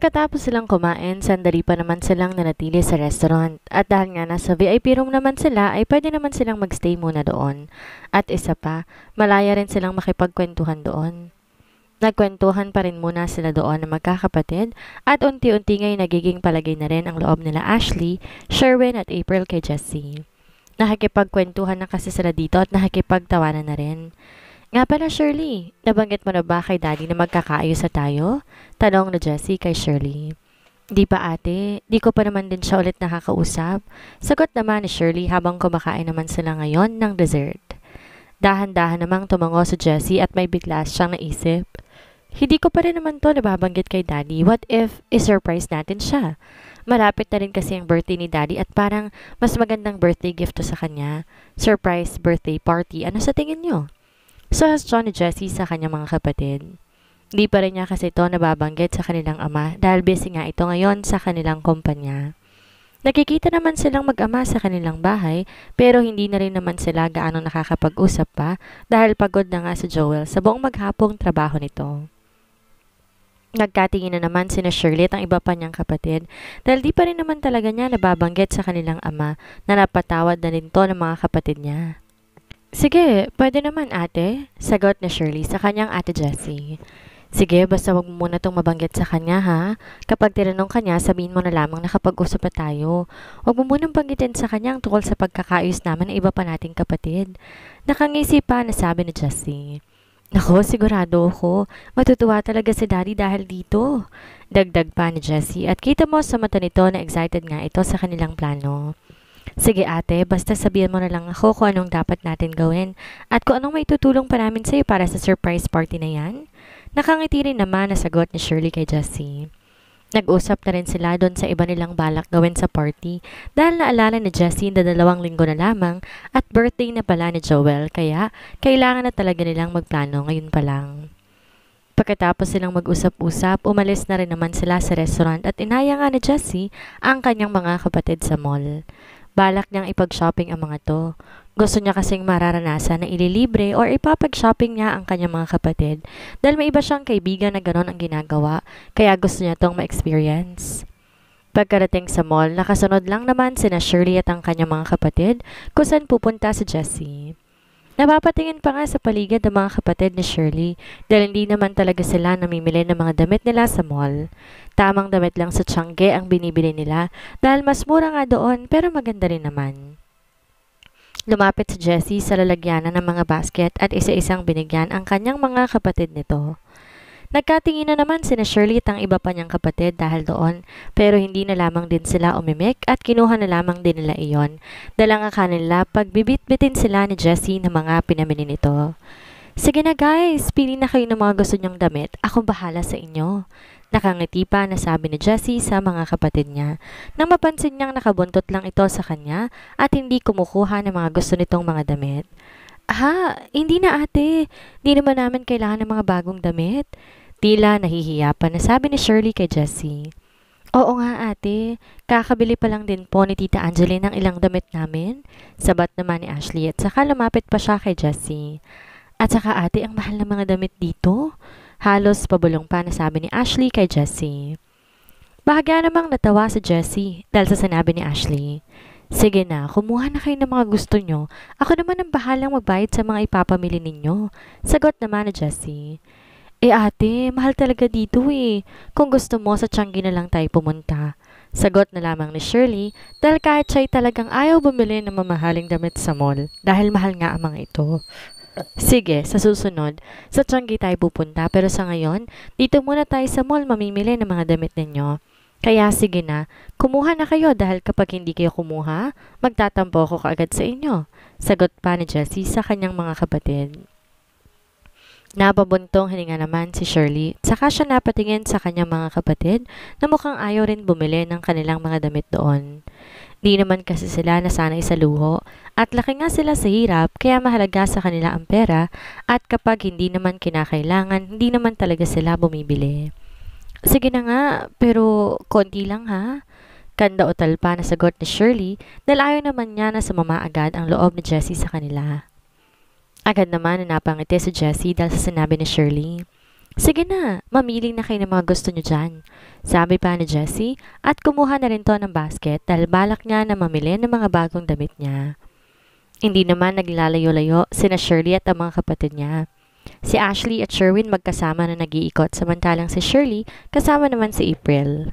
Pagkatapos silang kumain, sandali pa naman silang nanatili sa restaurant. At dahil nga nasa VIP room naman sila, ay pwede naman silang magstay muna doon. At isa pa, malaya rin silang makipagkwentuhan doon. Nagkwentuhan pa rin muna sila doon na magkakapatid at unti-unti ngay nagiging palagay na rin ang loob nila Ashley, Sherwin at April kay Jessie. Nakikipagkwentuhan na kasi sila dito at nakikipagtawanan na rin. Nga pala Shirley, nabanggit mo na ba kay Daddy na magkakaayos na tayo? Tanong na Jessie kay Shirley. Di pa ate, di ko pa naman din siya ulit nakakausap. Sagot naman ni Shirley habang kumakain naman sila ngayon ng dessert. Dahan-dahan namang tumango si Jessie at may bigla siyang naisip. Hindi ko pa rin naman to nababanggit kay Daddy. What if i-surprise natin siya? Malapit na rin kasi ang birthday ni Daddy at parang mas magandang birthday gift to sa kanya. Surprise birthday party. Ano sa tingin niyo? Suhestyon ni Jessie sa kanyang mga kapatid. Di pa rin niya kasi ito nababanggit sa kanilang ama dahil busy nga ito ngayon sa kanilang kumpanya. Nakikita naman silang mag-ama sa kanilang bahay pero hindi na rin naman sila gaano nakakapag-usap pa dahil pagod na nga si Joel sa buong maghapong trabaho nito. Nagkatingin na naman sina Shirley at ang iba pa niyang kapatid dahil di pa rin naman talaga niya nababanggit sa kanilang ama na napatawad na rin to ng mga kapatid niya. Sige, pwede naman ate, sagot na Shirley sa kanyang ate Jessie. Sige, basta wag mo muna itong mabanggit sa kanya ha. Kapag tinanong kanya, sabihin mo na lamang nakapag-usap na tayo. Wag mo munang banggitin sa kanya ang tungkol sa pagkakaayos naman ng iba pa nating kapatid. Nakangisi pa na sabi ni Jessie. Nako, sigurado ako. Matutuwa talaga si Daddy dahil dito. Dagdag pa ni Jessie at kita mo sa mata nito na excited nga ito sa kanilang plano. Sige ate, basta sabihan mo na lang ako kung anong dapat natin gawin at kung anong may tutulong pa namin sa'yo para sa surprise party na yan. Nakangiti rin naman na sagot ni Shirley kay Jessie. Nag-usap na rin sila doon sa iba nilang balak gawin sa party dahil naalala ni Jessie na 2 linggo na lamang at birthday na pala ni Joel kaya kailangan na talaga nilang magplano ngayon pa lang. Pagkatapos silang mag-usap-usap, umalis na rin naman sila sa restaurant at inaya nga ni Jessie ang kanyang mga kapatid sa mall. Balak niyang ipag-shopping ang mga to. Gusto niya kasing mararanasan na ililibre or ipapag-shopping niya ang kanyang mga kapatid dahil may iba siyang kaibigan na ganon ang ginagawa kaya gusto niya tong ma-experience. Pagkarating sa mall, nakasunod lang naman sina Shirley at ang kanyang mga kapatid kung saan pupunta si Jessie. Napapatingin pa nga sa paligid ang mga kapatid ni Shirley dahil hindi naman talaga sila namimili ng mga damit nila sa mall. Tamang damit lang sa Tiangge ang binibili nila dahil mas mura nga doon pero maganda rin naman. Lumapit si Jessie sa lalagyanan ng mga basket at isa-isang binigyan ang kanyang mga kapatid nito. Nagkatingin na naman sina Shirley at ang iba pa niyang kapatid dahil doon pero hindi na lamang din sila umimik at kinuha na lamang din nila iyon dahil ang kanila pagbibit-bitin sila ni Jessie ng mga pinamili nito. Sige na guys, pili na kayo ng mga gusto niyong damit, ako bahala sa inyo. Nakangiti pa na sabi ni Jessie sa mga kapatid niya nang mapansin niyang nakabuntot lang ito sa kanya at hindi kumukuha ng mga gusto nitong mga damit. Hindi na ate, di naman namin kailangan ng mga bagong damit. Tila nahihiya pa na sabi ni Shirley kay Jessie. Oo nga ate, kakabili pa lang din po ni Tita Angeline ng ilang damit namin. Sabat naman ni Ashley at saka lumapit pa siya kay Jessie. At saka ate, ang mahal ng mga damit dito. Halos pabulong pa na sabi ni Ashley kay Jessie. Bahagya namang natawa si Jessie dahil sa sinabi ni Ashley. Sige na, kumuha na kayo ng mga gusto nyo. Ako naman ang bahalang magbayad sa mga ipapamili ninyo. Sagot naman ni Jessie. Ate, mahal talaga dito eh. Kung gusto mo sa Tiangge na lang tayo pumunta. Sagot na lamang ni Shirley dahil kahit siya'y talagang ayaw bumili ng mamahaling damit sa mall dahil mahal nga ang mga ito. Sige, sa susunod, sa Tiangge tayo pupunta pero sa ngayon, dito muna tayo sa mall mamimili ng mga damit ninyo. Kaya sige na, kumuha na kayo dahil kapag hindi kayo kumuha, magtatampo ako kaagad sa inyo. Sagot pa ni Jessie sa kanyang mga kapatid. Napabuntong hininga naman si Shirley, saka siya napatingin sa kanyang mga kapatid na mukhang ayaw rin bumili ng kanilang mga damit doon. Di naman kasi sila nasanay sa luho at laki nga sila sa hirap kaya mahalaga sa kanila ang pera at kapag hindi naman kinakailangan, hindi naman talaga sila bumibili. Sige na nga, pero konti lang ha. Kanda o talpa na sagot ni Shirley dahil ayaw naman niya na sumama agad ang loob ni Jessie sa kanila. Agad naman na napangiti si Jessie dahil sa sinabi ni Shirley. Sige na, mamili na kayo ng mga gusto nyo dyan. Sabi pa ni Jessie at kumuha na rin to ng basket dahil balak niya na mamili ng mga bagong damit niya. Hindi naman naglalayo-layo sina Shirley at ang mga kapatid niya. Si Ashley at Sherwin magkasama na nag-iikot samantalang si Shirley kasama naman si April.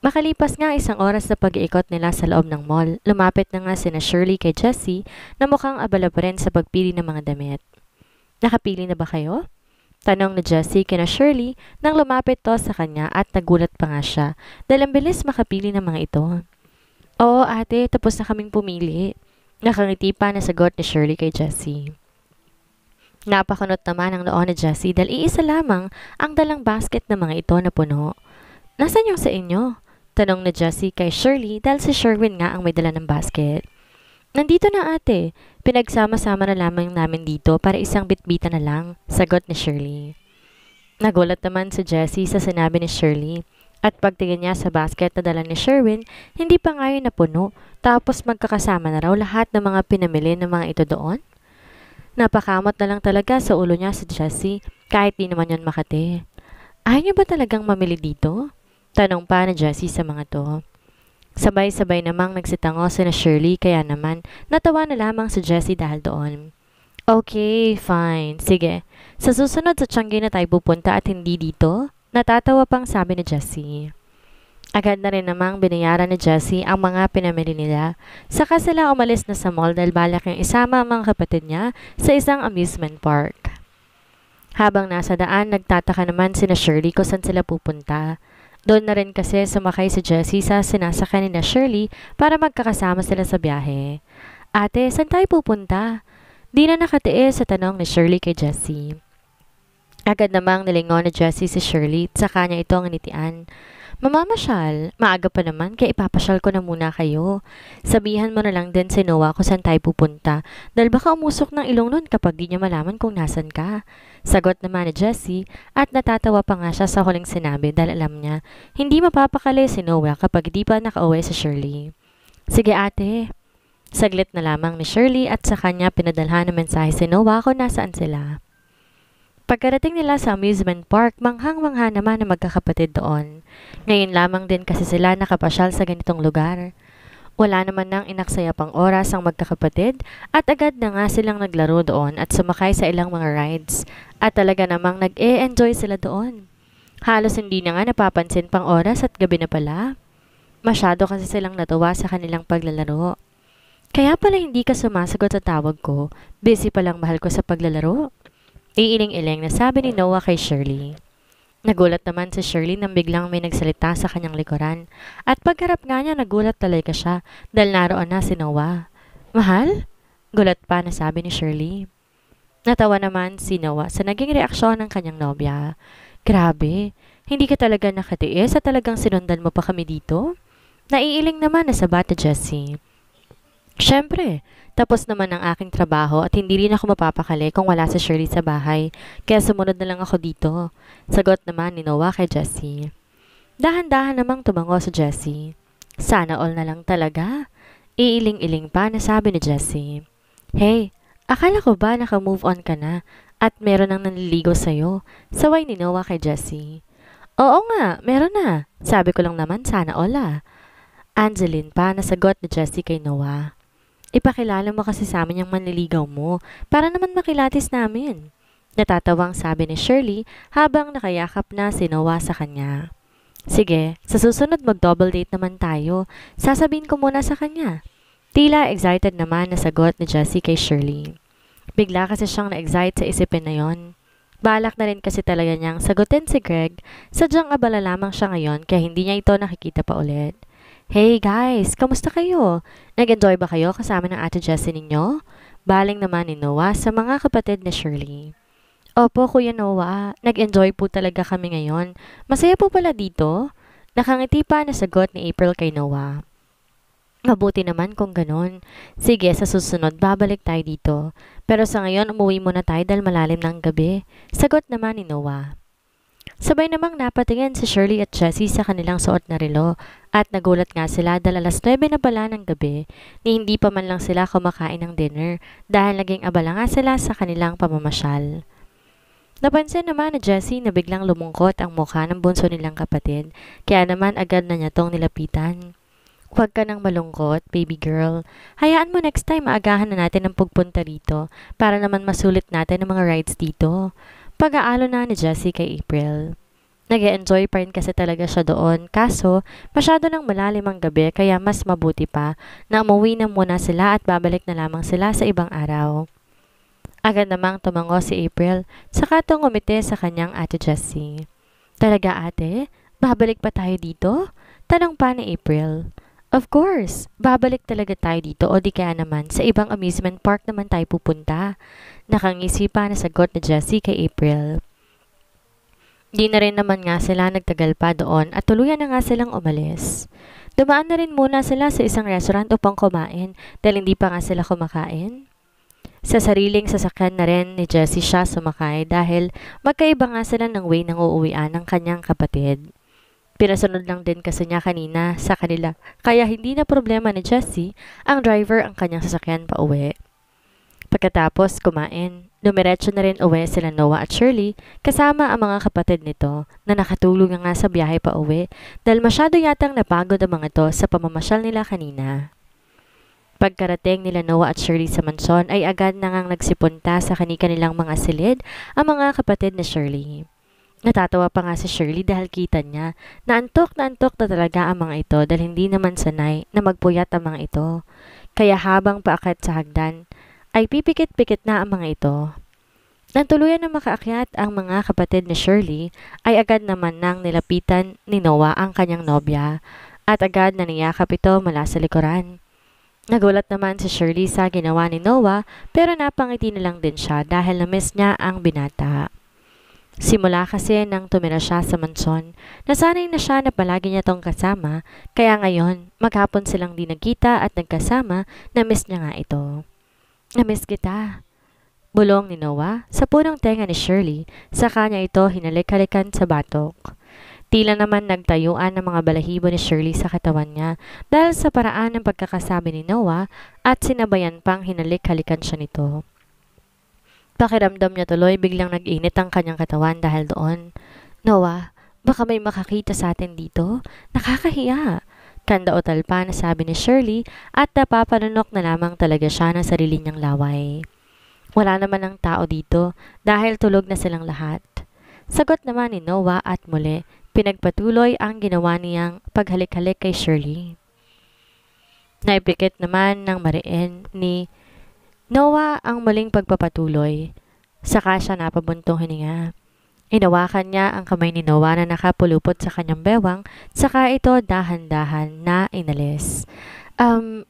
Makalipas nga isang oras na pag-iikot nila sa loob ng mall, lumapit na nga sina Shirley kay Jessie na mukhang abala pa rin sa pagpili ng mga damit. Nakapili na ba kayo? Tanong ni Jessie kina Shirley nang lumapit to sa kanya at nagulat pa nga siya dahil ang bilis makapili ng mga ito. Oo ate, tapos na kaming pumili. Nakangiti pa na sagot ni Shirley kay Jessie. Napakunot naman ang noo ni Jessie dahil iisa lamang ang dalang basket ng mga ito na puno. Nasaan yung sa inyo? Tanong ni Jessie kay Shirley dahil si Sherwin nga ang may dala ng basket. Nandito na ate, pinagsama-sama na lamang namin dito para isang bitbita na lang, sagot ni Shirley. Nagulat naman si Jessie sa sinabi ni Shirley at pagtingin niya sa basket na dala ni Sherwin, hindi pa nga yun napuno tapos magkakasama na raw lahat ng mga pinamili ng mga ito doon. Napakamot na lang talaga sa ulo niya si Jessie kahit di naman yun makati. Ayaw niyo ba talagang mamili dito? Tanong pa ni Jessie sa mga to. Sabay-sabay namang nagsitango si na Shirley kaya naman natawa na lamang si Jessie dahil doon. Okay, fine. Sige. Sa susunod sa Tiangge na tayo pupunta at hindi dito? Natatawa pang sabi ni Jessie. Agad na rin namang binayaran ni Jessie ang mga pinamili nila. Saka sila umalis na sa mall dahil balak niyang isama ang mga kapatid niya sa isang amusement park. Habang nasa daan, nagtataka naman sina Shirley kung saan sila pupunta. Doon na rin kasi sumakay si Jessie sa sinasakyan ni Shirley para magkakasama sila sa biyahe. Ate, saan tayo pupunta? Di na nakatiis sa tanong ni Shirley kay Jessie. Agad namang nilingon ni Jessie si Shirley at saka niya itong initian. Mamamasyal, maaga pa naman kaya ipapasyal ko na muna kayo. Sabihan mo na lang din si Noah kung saan tayo pupunta dahil baka umusok ng ilong nun kapag di niya malaman kung nasan ka. Sagot naman ni Jessie at natatawa pa nga siya sa huling sinabi dahil alam niya hindi mapapakali si Noah kapag di pa nakauwi si Shirley. Sige ate. Saglit na lamang ni Shirley at sa kanya pinadalhan ng mensahe si Noah kung nasaan sila. Pagkarating nila sa amusement park, manghang-mangha naman ang magkakapatid doon. Ngayon lamang din kasi sila nakapasyal sa ganitong lugar. Wala naman nang inaksaya pang oras ang magkakapatid at agad na nga silang naglaro doon at sumakay sa ilang mga rides. At talaga namang nag-e-enjoy sila doon. Halos hindi na nga napapansin pang oras at gabi na pala. Masyado kasi silang natuwa sa kanilang paglalaro. Kaya pala hindi ka sumasagot sa tawag ko, busy palang mahal ko sa paglalaro. Iiling-iling na sabi ni Noah kay Shirley. Nagulat naman si Shirley nang biglang may nagsalita sa kanyang likuran. At pagharap nga niya nagulat talaga siya dahil naroon na si Noah. Mahal? Gulat pa na sabi ni Shirley. Natawa naman si Noah sa naging reaksyon ng kanyang nobya. Grabe, hindi ka talaga nakatiis at talagang sinundan mo pa kami dito? Naiiling naman na sabat ni Jessie. Siyempre, tapos naman ang aking trabaho at hindi rin ako mapapakali kung wala si Shirley sa bahay, kaya sumunod na lang ako dito. Sagot naman ni Noah kay Jessie. Dahan-dahan namang tumango si Jessie. Sana all na lang talaga. Iiling-iling pa na sabi ni Jessie. Hey, akala ko ba naka-move on ka na at meron nang nanliligaw sa'yo? Saway ni Noah kay Jessie. Oo nga, meron na. Sabi ko lang naman sana all ah. Angeline pa nasagot ni Jessie kay Noah. Ipakilala mo kasi sa amin yung manliligaw mo para naman makilatis namin. Natatawang sabi ni Shirley habang nakayakap na si Noah sa kanya. Sige, sa susunod mag-double date naman tayo. Sasabihin ko muna sa kanya. Tila excited naman na sagot ni Jessie kay Shirley. Bigla kasi siyang na-excite sa isipin na yon. Balak na rin kasi talaga niyang sagutin si Greg, sadyang abala lamang siya ngayon kaya hindi niya ito nakikita pa ulit. Hey guys, kamusta kayo? Nag-enjoy ba kayo kasama ng ate Jessie ninyo? Baling naman ni Noah sa mga kapatid ni Shirley. Opo, Kuya Noah, nag-enjoy po talaga kami ngayon. Masaya po pala dito? Nakangiti pa na sagot ni April kay Noah. Mabuti naman kung ganun. Sige, sa susunod babalik tayo dito. Pero sa ngayon umuwi muna tayo dahil malalim ng gabi. Sagot naman ni Noah. Sabay namang napatingin si Shirley at Jessie sa kanilang suot na relo at nagulat nga sila dahil alas 9 na pala ng gabi ni hindi pa man lang sila kumakain ng dinner dahil naging abala nga sila sa kanilang pamamasyal. Napansin naman ni Jessie na biglang lumungkot ang mukha ng bunso nilang kapatid, kaya naman agad na niya tong nilapitan. Huwag ka nang malungkot, baby girl. Hayaan mo next time maagahan na natin ang pagpunta rito para naman masulit natin ang mga rides dito. Pag-aalo na ni Jessie kay April. Nag-e-enjoy pa rin kasi talaga siya doon, kaso masyado nang malalim ang gabi kaya mas mabuti pa na umuwi na muna sila at babalik na lamang sila sa ibang araw. Agad namang tumango si April, saka itong ngumiti sa kanyang ate Jessie. Talaga ate? Babalik pa tayo dito? Tanong pa ni April. Of course, babalik talaga tayo dito o di kaya naman sa ibang amusement park naman tayo pupunta. Nakangisi pa na sagot ni Jessie kay April. Di na rin naman nga sila nagtagal pa doon at tuluyan na nga silang umalis. Dumaan na rin muna sila sa isang restaurant upang kumain dahil hindi pa nga sila kumakain. Sa sariling sasakyan na rin ni Jessie siya sumakay dahil magkaiba nga sila ng way ng uuwian ng kanyang kapatid. Pinasunod lang din kasi niya kanina sa kanila kaya hindi na problema ni Jessie ang driver ang kanyang sasakyan pa uwi. Pagkatapos kumain, dumiretso na rin uwi sila Noah at Shirley kasama ang mga kapatid nito na nakatulog nga sa biyahe pa uwi dahil masyado yatang napagod ang mga to sa pamamasyal nila kanina. Pagkarating nila Noah at Shirley sa mansyon ay agad na ngang nagsipunta sa kanilang mga silid ang mga kapatid ni Shirley. Natatawa pa nga si Shirley dahil kita niya na antok na talaga ang mga ito dahil hindi naman sanay na magpuyat ang mga ito. Kaya habang paakyat sa hagdan, ay pipikit-pikit na ang mga ito. Nang tuluyan na makaakyat ang mga kapatid ni Shirley, ay agad naman nang nilapitan ni Noah ang kanyang nobya at agad na niyakap ito mula sa likuran. Nagulat naman si Shirley sa ginawa ni Noah pero napangiti na lang din siya dahil na-miss niya ang binata. Simula kasi nang tumira siya sa mansyon, nasanay na siya na palagi niya tong kasama kaya ngayon maghapon silang di nagkita at nagkasama na-miss niya nga ito. Na-miss kita. Bulong ni Noah sa punong tenga ni Shirley, sa kanya ito hinalik-halikan sa batok. Tila naman nagtayuan ng mga balahibo ni Shirley sa katawan niya dahil sa paraan ng pagkakasabi ni Noah at sinabayan pang hinalik-halikan siya nito. Pakiramdam niya tuloy biglang nag-init ang kanyang katawan dahil doon. Noah, baka may makakita sa atin dito? Nakakahiya. Kanda-otal pa na sabi ni Shirley at napapanunok na lamang talaga siya ng sarili niyang laway. Wala naman ang tao dito dahil tulog na silang lahat. Sagot naman ni Noah at muli, pinagpatuloy ang ginawa niyang paghalik-halik kay Shirley. Naipikit naman ng mariin ni Noah ang muling pagpapatuloy. Saka siya napabuntong hininga. Inawakan niya ang kamay ni Noah na nakapulupot sa kanyang bewang, saka ito dahan-dahan na inalis.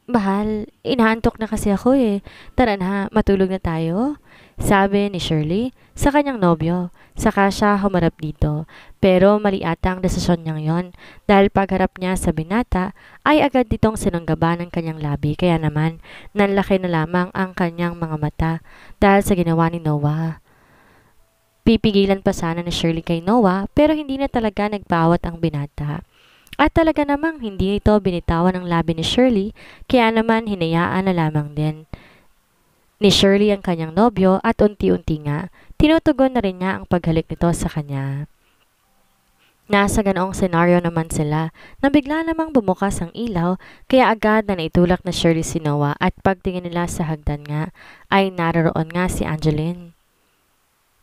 Mahal, inaantok na kasi ako eh. Tara na, matulog na tayo. Sabi ni Shirley sa kanyang nobyo, saka siya humarap dito. Pero mali ata ang desisyon niyang yon dahil pagharap niya sa binata ay agad ditong sinunggaba ng kanyang labi kaya naman nanlaki na lamang ang kanyang mga mata dahil sa ginawa ni Noah. Pipigilan pa sana ni Shirley kay Noah pero hindi na talaga nagpawat ang binata. At talaga namang hindi ito binitawan ng labi ni Shirley kaya naman hinayaan na lamang din ni Shirley ang kanyang nobyo at unti-unti nga tinutugon na rin niya ang paghalik nito sa kanya. Nasa ganoong senaryo naman sila na bigla namang bumukas ang ilaw kaya agad na naitulak na Shirley si Noah at pagtingin nila sa hagdan nga ay naroon nga si Angeline.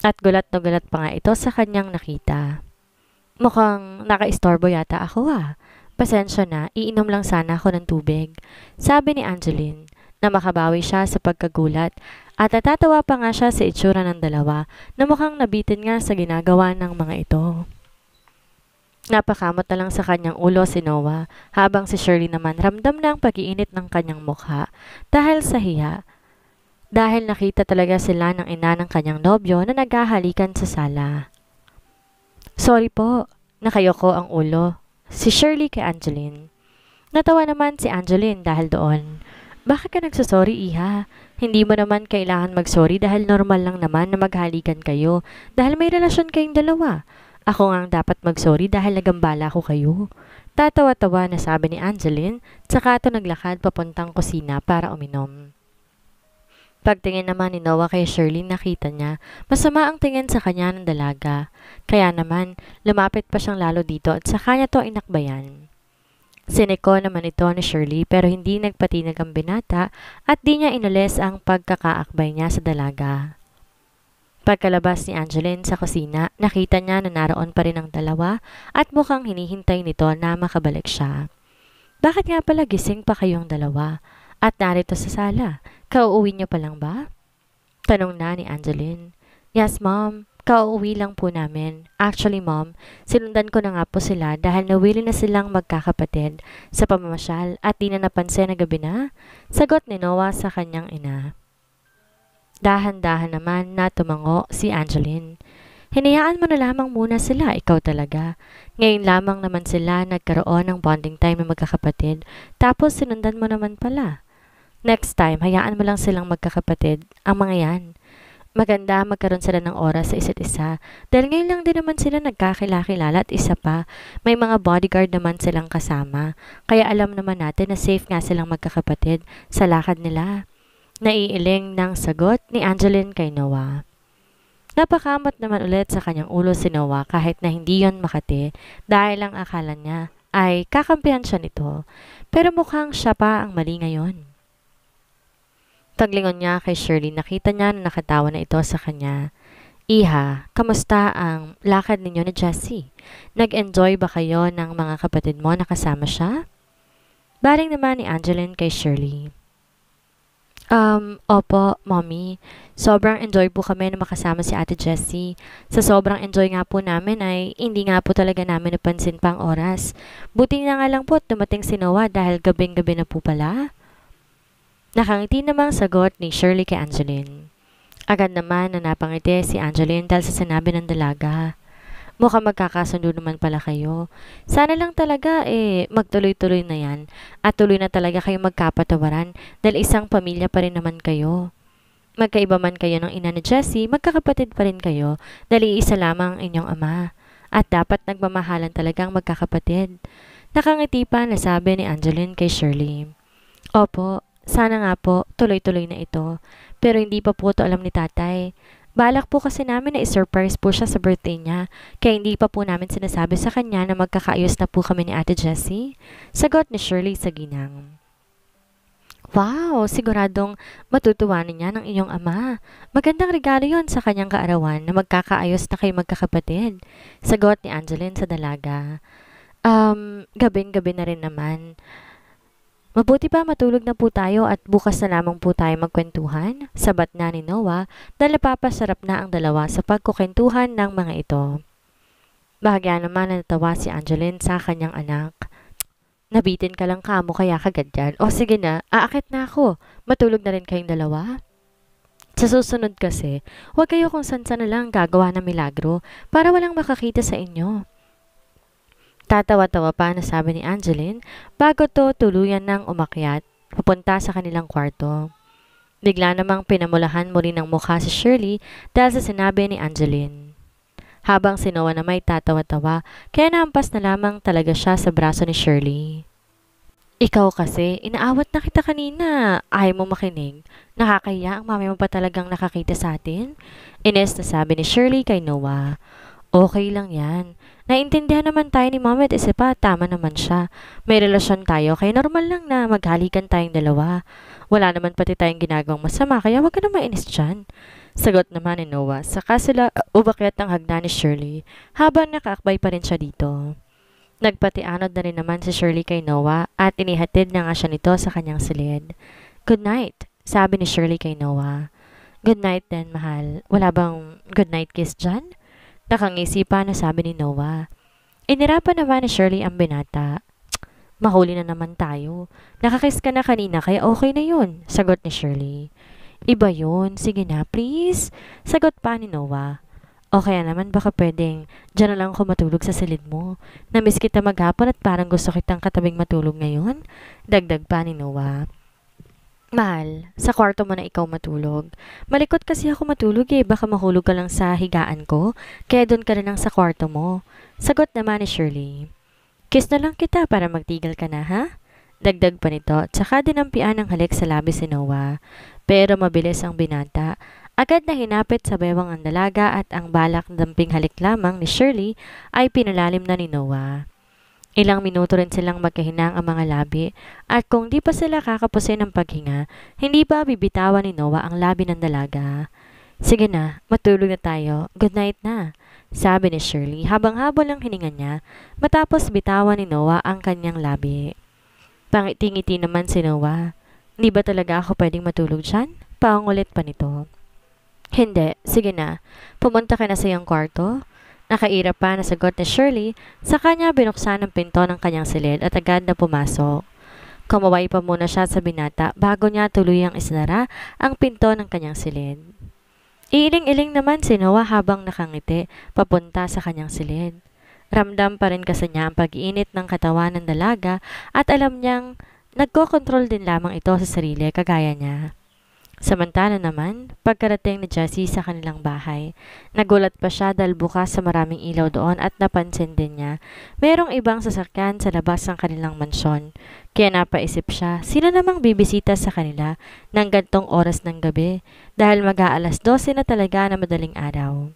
At gulat na gulat pa nga ito sa kanyang nakita. Mukhang nakaistorbo yata ako ah. Pasensya na, iinom lang sana ako ng tubig. Sabi ni Angeline na makabawi siya sa pagkagulat at natatawa pa nga siya sa itsura ng dalawa na mukhang nabitin nga sa ginagawa ng mga ito. Napakamot na lang sa kanyang ulo si Noah habang si Shirley naman ramdam na ang pag-iinit ng kanyang mukha dahil sa hiya. Dahil nakita talaga sila ng ina ng kanyang nobyo na naghahalikan sa sala. Sorry po, nakayoko ang ulo. Si Shirley kay Angeline. Natawa naman si Angeline dahil doon. Bakit ka nagsasorry, iha? Hindi mo naman kailangan magsorry dahil normal lang naman na maghalikan kayo dahil may relasyon kayong dalawa. Ako nga ang dapat magsorry dahil nagambala ko kayo. Tatawa-tawa na sabi ni Angeline, tsaka ito naglakad papuntang kusina para uminom. Pagtingin naman ni Noah kay Shirley, nakita niya masama ang tingin sa kanya ng dalaga. Kaya naman, lumapit pa siyang lalo dito at saka niya to inakbayan. Siniko naman ito ni Shirley pero hindi nagpatinag ang binata at di niya inalis ang pagkakaakbay niya sa dalaga. Pagkalabas ni Angeline sa kusina, nakita niya na naroon pa rin ang dalawa at mukhang hinihintay nito na makabalik siya. Bakit nga pala gising pa kayong dalawa? At narito sa sala, kauuwi niyo pa lang ba? Tanong na ni Angeline. Yes, Mom. Kauuwi lang po namin. Actually, Mom, sinundan ko na nga po sila dahil nawili na silang magkakapatid sa pamamasyal at di na napansin na gabi na. Sagot ni Noah sa kanyang ina. Dahan-dahan naman na tumango si Angeline. Hinayaan mo na lamang muna sila, ikaw talaga. Ngayon lamang naman sila nagkaroon ng bonding time ng magkakapatid, tapos sinundan mo naman pala. Next time, hayaan mo lang silang magkakapatid, ang mga yan. Maganda magkaroon sila ng oras sa isa't isa dahil ngayon lang din naman sila nagkakilala at isa pa, may mga bodyguard naman silang kasama. Kaya alam naman natin na safe nga silang magkakapatid sa lakad nila. Naiiling ng sagot ni Angeline kay Noah. Napakamot naman ulit sa kanyang ulo si Noah kahit na hindi yon makati dahil ang akala niya ay kakampihan siya nito. Pero mukhang siya pa ang mali ngayon. Paglingon niya kay Shirley, nakita niya na nakatawa na ito sa kanya. Iha, kamusta ang lakad ninyo ni Jessie? Nag-enjoy ba kayo ng mga kapatid mo na kasama siya? Baring naman ni Angeline kay Shirley. Opo, Mommy. Sobrang enjoy po kami na makasama si Ate Jessie. Sa sobrang enjoy nga po namin ay hindi nga po talaga namin napansin pang oras. Buti na nga lang po dumating si Noah dahil gabing-gabi na po pala. Nakangiti namang sagot ni Shirley kay Angeline. Agad naman na napangiti si Angeline dahil sa sinabi ng dalaga. Mukhang magkakasundo naman pala kayo. Sana lang talaga magtuloy-tuloy na yan at tuloy na talaga kayo magkapatawaran dahil isang pamilya pa rin naman kayo. Magkaiba man kayo ng ina ni Jessie, magkakapatid pa rin kayo dahil iisa lamang ang inyong ama. At dapat nagmamahalan talagang magkakapatid. Nakangiti pa na sabi ni Angeline kay Shirley. Opo, sana nga po tuloy-tuloy na ito. Pero hindi pa po ito alam ni tatay. Balak po kasi namin na i-surprise po siya sa birthday niya, kaya hindi pa po namin sinasabi sa kanya na magkakaayos na po kami ni Ate Jessie. Sagot ni Shirley sa ginang. Wow, siguradong matutuwanan niya ng inyong ama. Magandang regalo yon sa kanyang kaarawan na magkakaayos na kayo magkakapatid. Sagot ni Angeline sa dalaga. Gabing-gabi na rin naman. Mabuti pa matulog na po tayo at bukas na lamang po tayo magkwentuhan, sabat na ni Noah dahil napapasarap na ang dalawa sa pagkukwentuhan ng mga ito. Bahagya naman na natawa si Angeline sa kanyang anak. Nabitin ka lang kamo kaya kagad yan. O sige na, aakit na ako. Matulog na rin kayong dalawa. Sa susunod kasi, huwag kayo kung san-san na lang gagawa ng milagro para walang makakita sa inyo. Tatawa-tawa pa na sabi ni Angeline bago to tuluyan ng umakyat papunta sa kanilang kwarto. Bigla namang pinamulahan muli ng mukha si Shirley dahil sa sinabi ni Angeline. Habang si Noah na may tatawa-tawa, kaya nahampas na lamang talaga siya sa braso ni Shirley. Ikaw kasi, inaawat na kita kanina. Ayaw mo makinig. Nakakahiya ang mami mo pa talagang nakakita sa atin. Ines na sabi ni Shirley kay Noah. Okay lang yan. Naintindihan naman tayo ni Mama at isa pa, tama naman siya. May relasyon tayo, kaya normal lang na maghalikan tayong dalawa. Wala naman pati tayong ginagawang masama, kaya wag ka na mainis dyan. Sagot naman ni Noah, saka sila ubakyat ang hagdan ni Shirley, habang nakaakbay pa rin siya dito. Nagpatianod na rin naman si Shirley kay Noah at inihatid na nga siya nito sa kanyang silid. Good night, sabi ni Shirley kay Noah. Good night din, mahal. Wala bang good night kiss dyan? Nakangisi pa na sabi ni Noah. Inirapan naman ni Shirley ang binata. Mahuli na naman tayo. Nakakiss ka na kanina kaya okay na yun, sagot ni Shirley. Iba yun, sige na please, sagot pa ni Noah. O kaya naman baka pwedeng dyan na lang ako matulog sa silid mo. Namiss kita maghapon at parang gusto kitang katabing matulog ngayon, dagdag pa ni Noah. Mahal, sa kwarto mo na ikaw matulog. Malikot kasi ako matulog baka mahulog ka lang sa higaan ko, kaya doon ka na lang sa kwarto mo. Sagot naman ni Shirley. Kiss na lang kita para magtigil ka na, ha? Dagdag pa nito, tsaka dinampian ng halik sa labi si Noah. Pero mabilis ang binata. Agad na hinapit sa bewang ang dalaga at ang balak na damping halik lamang ni Shirley ay pinalalim na ni Noah. Ilang minuto rin silang magkahinang ang mga labi at kung di pa sila kakapusin ng paghinga, hindi pa bibitawan ni Noah ang labi ng dalaga. Sige na, matulog na tayo. Good night na, sabi ni Shirley habang habol ang hininga niya matapos bitawan ni Noah ang kanyang labi. Pangiti-ngiti naman si Noah. Di ba talaga ako pwedeng matulog dyan? Pangulit pa nito. Hindi, sige na. Pumunta ka na sa iyong kwarto. Nakaira pa na sagot ni Shirley, sa kanya binuksan ang pinto ng kanyang silid at agad na pumasok. Kumaway pa muna siya sa binata bago niya tuluyang isinara ang pinto ng kanyang silid. Iiling-iling naman si Noah habang nakangiti papunta sa kanyang silid. Ramdam pa rin kasi niya ang pag-iinit ng katawan ng dalaga at alam niyang nagkokontrol din lamang ito sa sarili kagaya niya. Samantala naman, pagkarating ni Jessie sa kanilang bahay, nagulat pa siya dahil bukas sa maraming ilaw doon at napansin din niya mayroong ibang sasakyan sa labas ng kanilang mansyon. Kaya napaisip siya, sino namang bibisita sa kanila ng gantong oras ng gabi dahil mag-aalas 12 na talaga na madaling araw.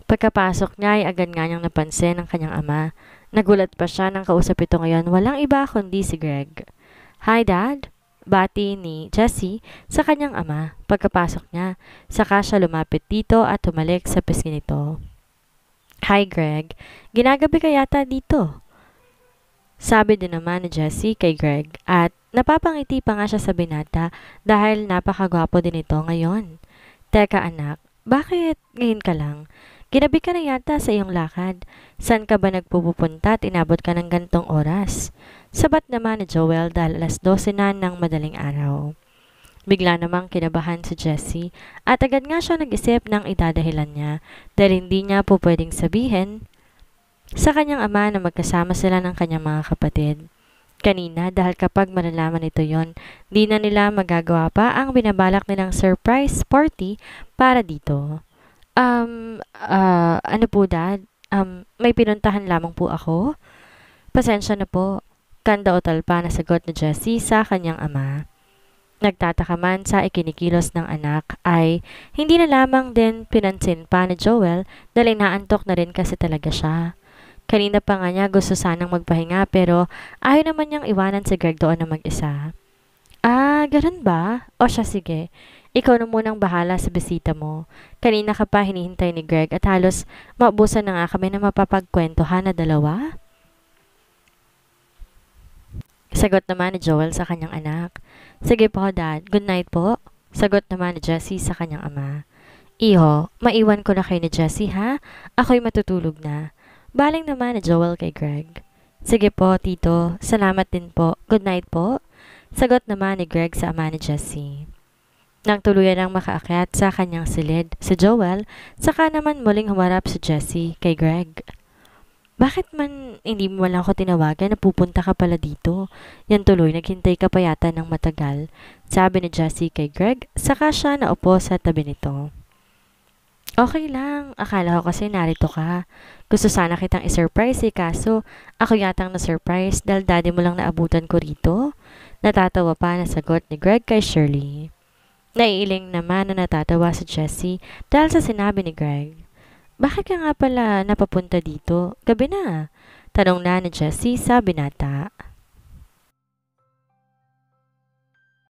Pagkapasok niya ay agad nga niyang napansin ang kanyang ama. Nagulat pa siya nang kausap ito ngayon, walang iba kundi si Greg. Hi Dad! Bati ni Jessie sa kanyang ama pagkapasok niya. Saka siya lumapit dito at tumalik sa pisngi nito. Hi Greg, ginagabi ka yata dito? Sabi din naman ni Jessie kay Greg at napapangiti pa nga siya sa binata dahil napakagwapo din ito ngayon. Teka anak, bakit ngayon ka lang? Ginabi ka na yata sa iyong lakad. Saan ka ba nagpupunta at inabot ka ng gantong oras? Sabat naman ni Joel dahil alas 12 na ng madaling araw. Bigla namang kinabahan si Jessie at agad nga siya nag-isip ng idadahilan niya dahil hindi niya po pwedeng sabihin sa kanyang ama na magkasama sila ng kanyang mga kapatid. Kanina dahil kapag malalaman ito yon, di na nila magagawa pa ang binabalak nilang surprise party para dito. Ano po dad? May pinuntahan lamang po ako? Pasensya na po. Kanda o talpa na sagot ni Jessie sa kanyang ama. Nagtataka man sa ikinikilos ng anak ay hindi na lamang din pinansin pa ni Joel dahil inaantok na rin kasi talaga siya. Kanina pa nga niya gusto sanang magpahinga pero ayaw naman niyang iwanan si Greg doon na mag-isa. Ganun ba? O siya sige. Ikaw na munang bahala sa bisita mo. Kanina ka pa hinihintay ni Greg at halos maubusan na nga kami na mapapagkwentuhan na dalawa. Sagot naman ni Joel sa kanyang anak. Sige po dad, good night po. Sagot naman ni Jessie sa kanyang ama. Iho, maiwan ko na kayo ni Jessie ha? Ako'y matutulog na. Baling naman ni Joel kay Greg. Sige po tito, salamat din po. Good night po. Sagot naman ni Greg sa ama ni Jessie. Nang tuluyan ang makaakyat sa kanyang silid, si Joel, saka naman muling humarap si Jessie kay Greg. Bakit man hindi mo lang ako tinawagan na pupunta ka pala dito? Yan tuloy, naghintay ka pa yata ng matagal, sabi ni Jessie kay Greg, saka siya naupo sa tabi nito. Okay lang, akala ko kasi narito ka. Gusto sana kitang isurprise kaso ako yatang na-surprise dahil daddy mo lang naabutan ko rito. Natatawa pa na sagot ni Greg kay Shirley. Naiiling naman na natatawa si Jessie dahil sa sinabi ni Greg. Bakit ka nga pala napapunta dito? Gabi na. Tanong na ni Jessie sa binata.